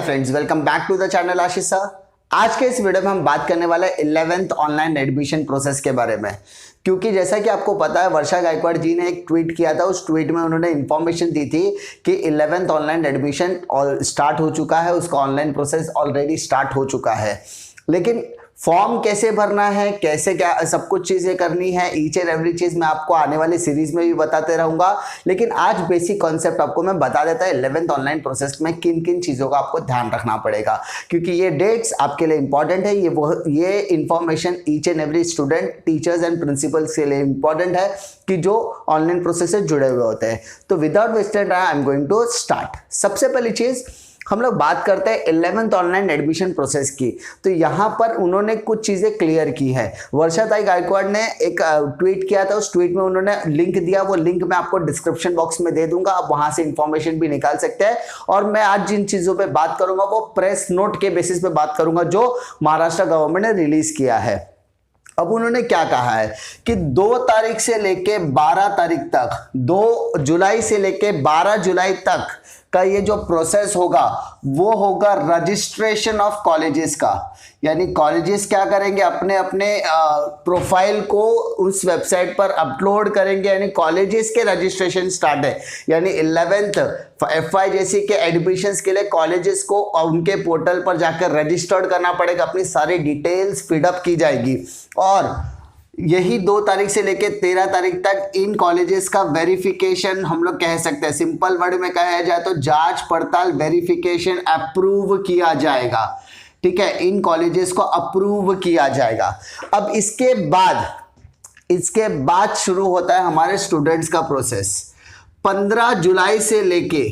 Friends, welcome back to the channel Ashish sir. आज के इस वीडियो में हम बात करने वाले 11th ऑनलाइन एडमिशन प्रोसेस के बारे में, क्योंकि जैसा कि आपको पता है वर्षा गायकवाड़ जी ने एक ट्वीट किया था। उस ट्वीट में उन्होंने इंफॉर्मेशन दी थी कि 11th ऑनलाइन एडमिशन स्टार्ट हो चुका है, उसका ऑनलाइन प्रोसेस ऑलरेडी स्टार्ट हो चुका है। लेकिन फॉर्म कैसे भरना है, कैसे क्या सब कुछ चीजें करनी है, ईच एंड एवरी चीज मैं आपको आने वाली सीरीज में भी बताते रहूंगा। लेकिन आज बेसिक कॉन्सेप्ट आपको मैं बता देता है 11th ऑनलाइन प्रोसेस में किन किन चीजों का आपको ध्यान रखना पड़ेगा, क्योंकि ये डेट्स आपके लिए इंपॉर्टेंट है। ये information each and every student, teachers and principles के लिए इंपॉर्टेंट है कि जो ऑनलाइन प्रोसेस से जुड़े हुए होते हैं। तो without wasted time I am going to start. सबसे पहली चीज हम लोग बात करते हैं 11th ऑनलाइन एडमिशन प्रोसेस की। तो यहाँ पर उन्होंने कुछ चीजें क्लियर की है। वर्षा गायकवाड़ ने एक ट्वीट किया था, उस ट्वीट में उन्होंने लिंक दिया, वो लिंक मैं आपको डिस्क्रिप्शन बॉक्स में दे दूंगा, आप वहां से इंफॉर्मेशन भी निकाल सकते हैं। और मैं आज जिन चीजों पे बात करूंगा वो प्रेस नोट के बेसिस पे बात करूंगा जो महाराष्ट्र गवर्नमेंट ने रिलीज किया है। अब उन्होंने क्या कहा है कि 2 तारीख से लेके 12 तारीख तक, 2 जुलाई से लेके 12 जुलाई तक का ये जो प्रोसेस होगा वो होगा रजिस्ट्रेशन ऑफ कॉलेजेस का। यानी कॉलेजेस क्या करेंगे, अपने अपने प्रोफाइल को उस वेबसाइट पर अपलोड करेंगे, यानी कॉलेजेस के रजिस्ट्रेशन स्टार्ट है। यानी 11th FY जैसी के एडमिशंस के लिए कॉलेजेस को उनके पोर्टल पर जाकर रजिस्टर्ड करना पड़ेगा, अपनी सारी डिटेल्स फीडअप की जाएगी। और यही 2 तारीख से लेकर 13 तारीख तक इन कॉलेजेस का वेरिफिकेशन हम लोग कह सकते हैं, सिंपल वर्ड में कहा जाए तो जांच पड़ताल, वेरिफिकेशन, अप्रूव किया जाएगा। ठीक है, इन कॉलेजेस को अप्रूव किया जाएगा। अब इसके बाद शुरू होता है हमारे स्टूडेंट्स का प्रोसेस। 15 जुलाई से लेके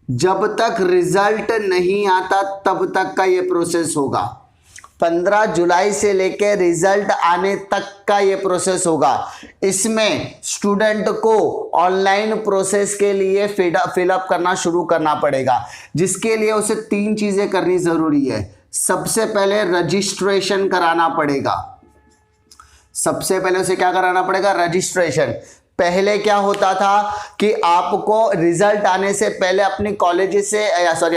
जब तक रिजल्ट नहीं आता तब तक का ये प्रोसेस होगा। 15 जुलाई से लेके रिजल्ट आने तक का ये प्रोसेस होगा। इसमें स्टूडेंट को ऑनलाइन प्रोसेस के लिए फिलअप करना शुरू करना पड़ेगा, जिसके लिए उसे 3 चीजें करनी जरूरी है। सबसे पहले रजिस्ट्रेशन कराना पड़ेगा। सबसे पहले उसे क्या कराना पड़ेगा? रजिस्ट्रेशन। पहले क्या होता था कि आपको रिजल्ट आने से पहले अपने कॉलेज से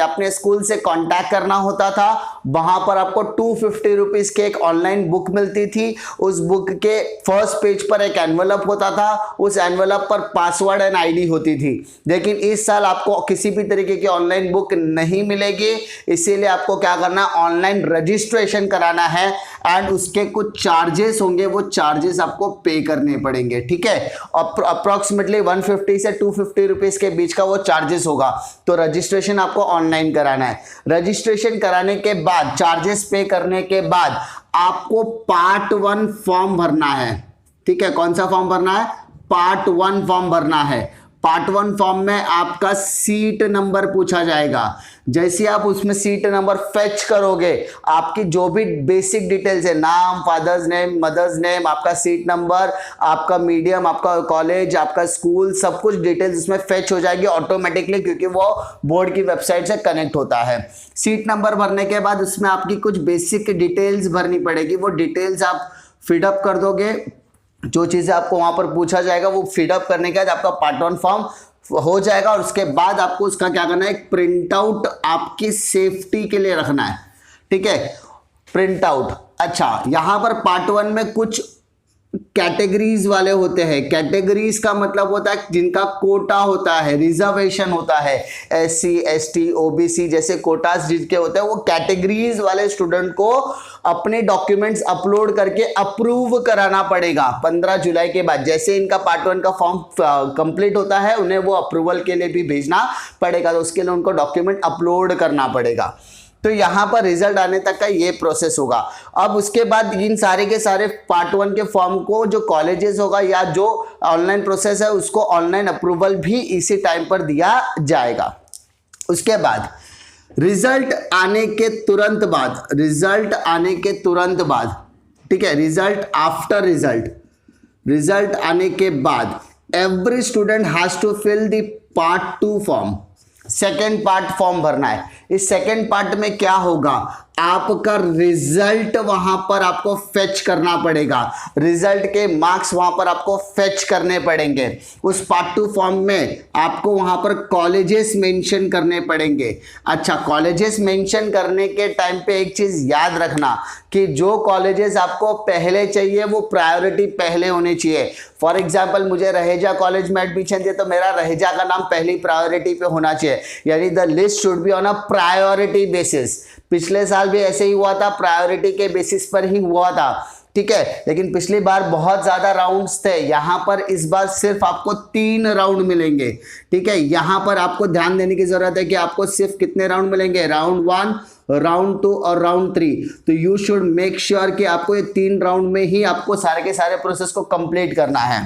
अपने स्कूल से कांटेक्ट करना होता था। वहां पर आपको 250 रुपीज के एक ऑनलाइन बुक मिलती थी। उस बुक के फर्स्ट पेज पर एक एनवेलप होता था, उस एनवेलप पर पासवर्ड एंड आईडी होती थी। लेकिन इस साल आपको किसी भी तरीके की ऑनलाइन बुक नहीं मिलेगी, इसीलिए आपको क्या करना है, ऑनलाइन रजिस्ट्रेशन कराना है। एंड उसके कुछ चार्जेस होंगे, वो चार्जेस आपको पे करने पड़ेंगे। ठीक है, अप्रोक्सीमेटली 150 से 250 रुपीज के बीच का वो चार्जेस होगा। तो रजिस्ट्रेशन आपको ऑनलाइन कराना है। रजिस्ट्रेशन कराने के बाद, चार्जेस पे करने के बाद आपको पार्ट 1 फॉर्म भरना है। ठीक है, कौन सा फॉर्म भरना है? पार्ट 1 फॉर्म भरना है। पार्ट 1 फॉर्म में आपका सीट नंबर पूछा जाएगा। जैसे आप उसमें सीट नंबर फेच करोगे, आपकी जो भी बेसिक डिटेल्स है, नाम, फादर्स नेम, मदर्स नेम, आपका सीट नंबर, आपका मीडियम, आपका कॉलेज, आपका स्कूल, सब कुछ डिटेल्स उसमें फेच हो जाएगी ऑटोमेटिकली, क्योंकि वो बोर्ड की वेबसाइट से कनेक्ट होता है। सीट नंबर भरने के बाद उसमें आपकी कुछ बेसिक डिटेल्स भरनी पड़ेगी। वो डिटेल्स आप फीडअप कर दोगे, जो चीजें आपको वहां पर पूछा जाएगा वो फीडअप करने के बाद आपका पार्ट 1 फॉर्म हो जाएगा। और उसके बाद आपको उसका क्या करना है, एक प्रिंट आउट आपकी सेफ्टी के लिए रखना है। ठीक है, प्रिंट आउट। अच्छा, यहां पर पार्ट 1 में कुछ कैटेगरीज वाले होते हैं। कैटेगरीज का मतलब होता है जिनका कोटा होता है, रिजर्वेशन होता है। SC, ST, OBC जैसे कोटास जिनके होते हैं, वो कैटेगरीज वाले स्टूडेंट को अपने डॉक्यूमेंट्स अपलोड करके अप्रूव कराना पड़ेगा 15 जुलाई के बाद। जैसे इनका पार्ट 1 का फॉर्म कंप्लीट होता है, उन्हें वो अप्रूवल के लिए भी भेजना पड़ेगा, तो उसके लिए उनको डॉक्यूमेंट अपलोड करना पड़ेगा। तो यहां पर रिजल्ट आने तक का ये प्रोसेस होगा। अब उसके बाद इन सारे के सारे पार्ट 1 के फॉर्म को जो कॉलेजेस होगा या जो ऑनलाइन प्रोसेस है उसको ऑनलाइन अप्रूवल भी इसी टाइम पर दिया जाएगा। उसके बाद रिजल्ट आने के तुरंत बाद, ठीक है, रिजल्ट आफ्टर रिजल्ट आने के बाद every student has to fill the part 2 form. Second part form भरना है। इस सेकेंड पार्ट में क्या होगा, आपका रिजल्ट वहां पर आपको फेच करना पड़ेगा, रिजल्ट के मार्क्स वहां पर आपको फेच करने पड़ेंगे। उस पार्ट 2 फॉर्म में आपको वहां पर कॉलेजेस मेंशन करने पड़ेंगे। अच्छा, कॉलेजेस मेंशन करने के टाइम पे एक चीज याद रखना कि जो कॉलेजेस आपको पहले चाहिए वो प्रायोरिटी पहले होनी चाहिए। फॉर एग्जाम्पल, मुझे रहेजा कॉलेज में एडमिशन दिया तो मेरा रहेजा का नाम पहली प्रायोरिटी पे होना चाहिए, यानी the list should be on a priority basis. पिछले साल भी ऐसे ही हुआ था, प्रायोरिटी के बेसिस पर ही हुआ था, ठीक है। लेकिन पिछली बार बहुत ज्यादा राउंड्स थे, यहां पर इस बार सिर्फ आपको 3 राउंड मिलेंगे, ठीक है। यहां पर आपको ध्यान देने की जरूरत है कि आपको सिर्फ कितने राउंड मिलेंगे, राउंड 1, राउंड 2 और राउंड 3। तो यू शुड मेक श्योर कि आपको ये 3 राउंड में ही आपको सारे के सारे प्रोसेस को कंप्लीट करना है।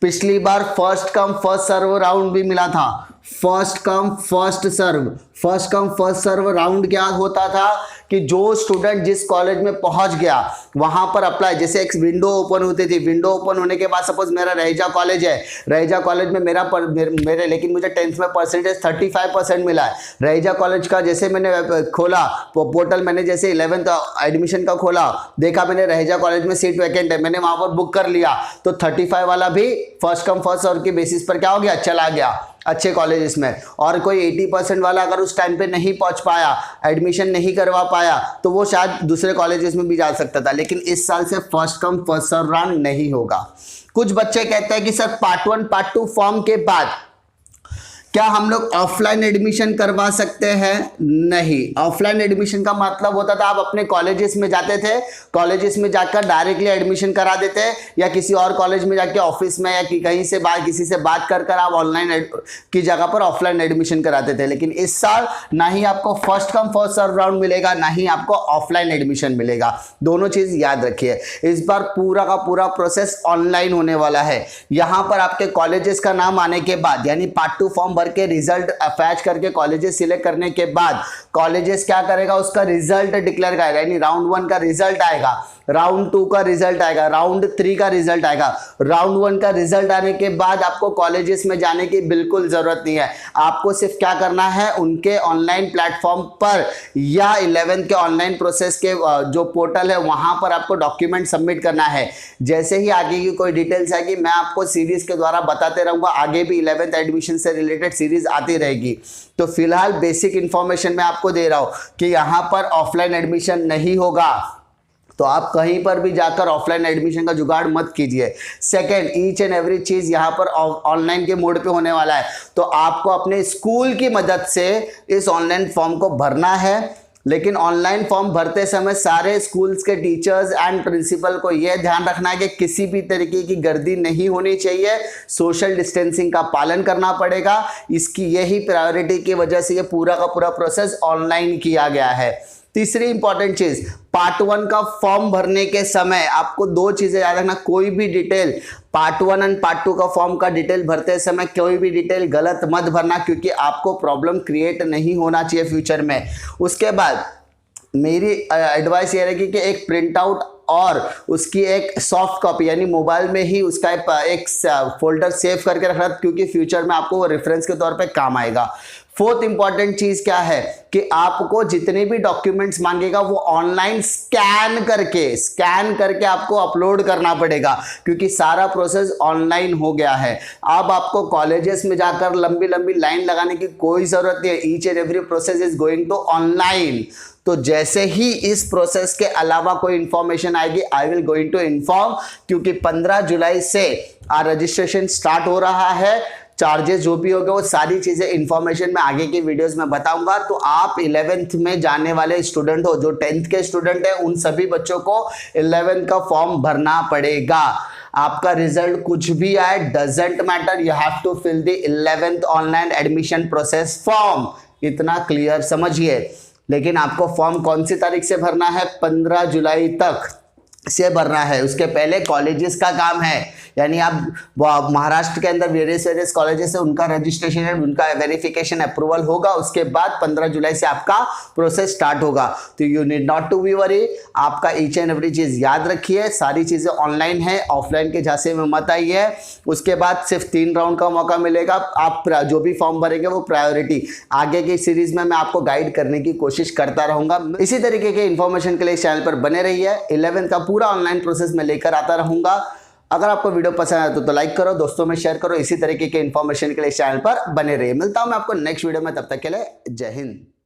पिछली बार first come first serve round भी मिला था, first come first serve. First come first serve round क्या होता था कि जो स्टूडेंट जिस कॉलेज में पहुंच गया वहां पर अप्लाई, जैसे एक विंडो ओपन होती थी, विंडो ओपन होने के बाद सपोज मेरा रहेजा कॉलेज है, रहेजा कॉलेज में मेरे लेकिन मुझे 10th में परसेंटेज 35% मिला है। रहेजा कॉलेज का जैसे मैंने खोला पोर्टल, मैंने जैसे 11th एडमिशन का खोला, देखा मैंने रहेजा कॉलेज में सीट वैकेंट है, मैंने वहां पर बुक कर लिया, तो 35 वाला भी फर्स्ट कम फर्स्ट सर्व के बेसिस पर क्या हो गया, चला गया अच्छे कॉलेजेस में। और कोई 80% वाला अगर उस टाइम पे नहीं पहुंच पाया, एडमिशन नहीं करवा पाया, तो वो शायद दूसरे कॉलेजेस में भी जा सकता था। लेकिन इस साल से first come first serve round नहीं होगा। कुछ बच्चे कहते हैं कि सर पार्ट 1 पार्ट 2 फॉर्म के बाद क्या हम लोग ऑफलाइन एडमिशन करवा सकते हैं? नहीं। ऑफलाइन एडमिशन का मतलब होता था आप अपने कॉलेजेस में जाते थे, कॉलेजेस में जाकर डायरेक्टली एडमिशन करा देते, या किसी और कॉलेज में जाके ऑफिस में या कहीं से बात किसी से बात कर कर आप ऑनलाइन की जगह पर ऑफलाइन एडमिशन कराते थे। लेकिन इस साल ना ही आपको first come first serve round मिलेगा, ना ही आपको ऑफलाइन एडमिशन मिलेगा। दोनों चीज याद रखिए। इस बार पूरा का पूरा प्रोसेस ऑनलाइन होने वाला है। यहां पर आपके कॉलेजेस का नाम आने के बाद, यानी पार्ट 2 फॉर्म भर के रिजल्ट अटैच करके कॉलेजेस सिलेक्ट करने के बाद कॉलेजेस क्या करेगा, उसका रिजल्ट डिक्लेयर करेगा। यानी राउंड 1 का रिजल्ट आएगा, राउंड 2 का रिजल्ट आएगा, राउंड 3 का रिजल्ट आएगा। राउंड 1 का रिजल्ट आने के बाद आपको कॉलेजेस में जाने की बिल्कुल जरूरत नहीं है। आपको सिर्फ क्या करना है, उनके ऑनलाइन प्लेटफॉर्म पर या 11th के ऑनलाइन प्रोसेस के जो पोर्टल है वहां पर आपको डॉक्यूमेंट सबमिट करना है। जैसे ही आगे की कोई डिटेल्स आएगी मैं आपको सीरीज के द्वारा बताते रहूंगा, आगे भी 11th एडमिशन से रिलेटेड सीरीज आती रहेगी। तो फिलहाल बेसिक इंफॉर्मेशन मैं आपको दे रहा हूं कि यहां पर ऑफलाइन एडमिशन नहीं होगा, तो आप कहीं पर भी जाकर ऑफलाइन एडमिशन का जुगाड़ मत कीजिए। सेकंड, ईच एंड एवरी चीज यहां पर ऑनलाइन के मोड पे होने वाला है, तो आपको अपने स्कूल की मदद से इस ऑनलाइन फॉर्म को भरना है। लेकिन ऑनलाइन फॉर्म भरते समय सारे स्कूल्स के टीचर्स एंड प्रिंसिपल को यह ध्यान रखना है कि किसी भी तरीके की गर्दी नहीं होनी चाहिए, सोशल डिस्टेंसिंग का पालन करना पड़ेगा। इसकी यही प्रायोरिटी की वजह से ये पूरा का पूरा प्रोसेस ऑनलाइन किया गया है। तीसरी इंपॉर्टेंट चीज, पार्ट 1 का फॉर्म भरने के समय आपको 2 चीजें याद रखना। कोई भी डिटेल पार्ट 1 एंड पार्ट 2 का फॉर्म का डिटेल भरते समय कोई भी डिटेल गलत मत भरना, क्योंकि आपको प्रॉब्लम क्रिएट नहीं होना चाहिए फ्यूचर में। उसके बाद मेरी एडवाइस ये रहेगी कि एक प्रिंट आउट और उसकी एक सॉफ्ट कॉपी यानी मोबाइल में ही उसका एक फोल्डर सेव करके रखना, क्योंकि फ्यूचर में आपको वो रेफरेंस के तौर पे काम आएगा। फोर्थ इंपॉर्टेंट चीज क्या है कि आपको जितने भी डॉक्यूमेंट्स मांगेगा वो ऑनलाइन स्कैन करके आपको अपलोड करना पड़ेगा, क्योंकि सारा प्रोसेस ऑनलाइन हो गया है। अब आपको कॉलेजेस में जाकर लंबी लंबी लाइन लगाने की कोई जरूरत नहीं है। Each and every process is going to online. तो जैसे ही इस प्रोसेस के अलावा कोई इंफॉर्मेशन आएगी I will going to inform, क्योंकि 15 जुलाई से रजिस्ट्रेशन स्टार्ट हो रहा है। चार्जेस जो भी होगा वो सारी चीजें इंफॉर्मेशन में आगे की वीडियोस में बताऊंगा। तो आप 11th में जाने वाले स्टूडेंट हो, जो 10th के स्टूडेंट है, उन सभी बच्चों को 11th का फॉर्म भरना पड़ेगा। आपका रिजल्ट कुछ भी आए doesn't matter, you have to fill the 11th online admission process form. इतना क्लियर समझिए। लेकिन आपको फॉर्म कौन सी तारीख से भरना है? 15 जुलाई तक। से भरना है। उसके पहले कॉलेजेस का काम है, यानी आप महाराष्ट्र के अंदर वेरियस कॉलेजेस है, उनका रजिस्ट्रेशन है, उनका वेरिफिकेशन अप्रूवल होगा, उसके बाद 15 जुलाई से आपका प्रोसेस स्टार्ट होगा। तो you need not to be worry, आपका ईच एंड एवरी चीज याद रखिए, सारी चीजें ऑनलाइन है, ऑफलाइन के झांसे में मत आइए। उसके बाद सिर्फ 3 राउंड का मौका मिलेगा, आप जो भी फॉर्म भरेंगे वो प्रायोरिटी, आगे की सीरीज में मैं आपको गाइड करने की कोशिश करता रहूंगा। इसी तरीके के इंफॉर्मेशन के लिए इस चैनल पर बने रहिए। 11th का पूरा ऑनलाइन प्रोसेस में लेकर आता रहूंगा। अगर आपको वीडियो पसंद आए तो लाइक करो, दोस्तों में शेयर करो। इसी तरीके के इंफॉर्मेशन के लिए चैनल पर बने रहिए। मिलता हूं मैं आपको नेक्स्ट वीडियो में, तब तक के लिए जय हिंद।